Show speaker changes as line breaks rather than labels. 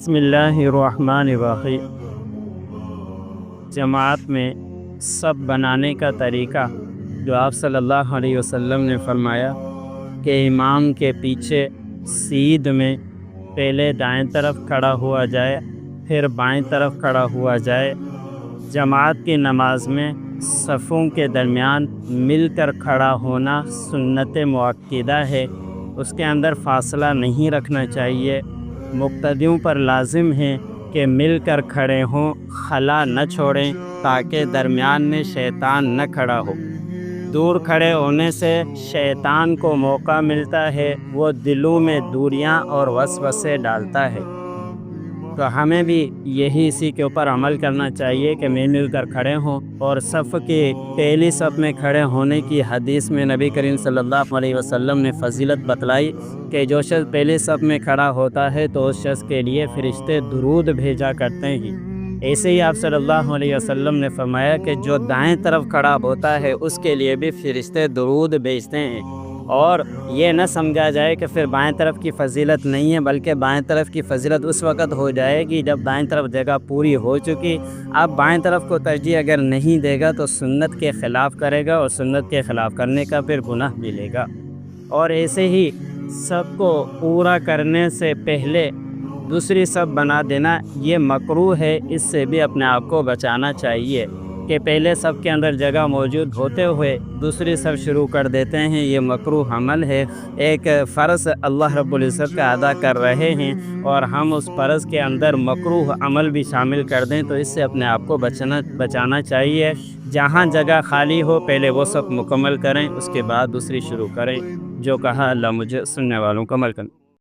بسم اللہ الرحمن الرحیم۔ جماعت میں صف بنانے کا طریقہ جو آپ صلی اللہ علیہ وسلم نے فرمایا کہ امام کے پیچھے سیدھ میں پہلے دائیں طرف کھڑا ہوا جائے، پھر بائیں طرف کھڑا ہوا جائے۔ جماعت کی نماز میں صفوں کے درمیان مل کر کھڑا ہونا سنت مؤکدہ ہے، اس کے اندر فاصلہ نہیں رکھنا چاہیے۔ مقتدیوں پر لازم ہے کہ مل کر کھڑے ہوں، خلا نہ چھوڑیں تاکہ درمیان میں شیطان نہ کھڑا ہو۔ دور کھڑے ہونے سے شیطان کو موقع ملتا ہے، وہ دلوں میں دوریاں اور وسوسے ڈالتا ہے۔ تو ہمیں بھی اسی کے اوپر عمل کرنا چاہیے کہ مل کر کھڑے ہوں۔ اور صف کی پہلی صف میں کھڑے ہونے کی حدیث میں نبی کریم صلی اللہ علیہ وسلم نے فضیلت بتلائی کہ جو شخص پہلی صف میں کھڑا ہوتا ہے تو اس شخص کے لیے فرشتے درود بھیجا کرتے ہیں۔ ایسے ہی آپ صلی اللہ علیہ وسلم نے فرمایا کہ جو دائیں طرف کھڑا ہوتا ہے اس کے لیے بھی فرشتے درود بھیجتے ہیں۔ اور یہ نہ سمجھا جائے کہ پھر بائیں طرف کی فضیلت نہیں ہے، بلکہ بائیں طرف کی فضیلت اس وقت ہو جائے گی جب دائیں طرف جگہ پوری ہو چکی۔ اب بائیں طرف کو ترجیح اگر نہیں دے گا تو سنت کے خلاف کرے گا، اور سنت کے خلاف کرنے کا پھر گناہ ملے گا۔ اور ایسے ہی سب کو پورا کرنے سے پہلے دوسری صف بنا دینا یہ مکروہ ہے، اس سے بھی اپنے آپ کو بچانا چاہیے کہ پہلے صف کے اندر جگہ موجود ہوتے ہوئے دوسری صف شروع کر دیتے ہیں، یہ مکروہ عمل ہے۔ ایک فرض اللہ رب العزت کا ادا کر رہے ہیں اور ہم اس فرض کے اندر مکروہ عمل بھی شامل کر دیں تو اس سے اپنے آپ کو بچانا چاہیے۔ جہاں جگہ خالی ہو پہلے وہ صف مکمل کریں، اس کے بعد دوسری شروع کریں۔ جو کہا اللہ مجھے سننے والوں کو عمل کریں۔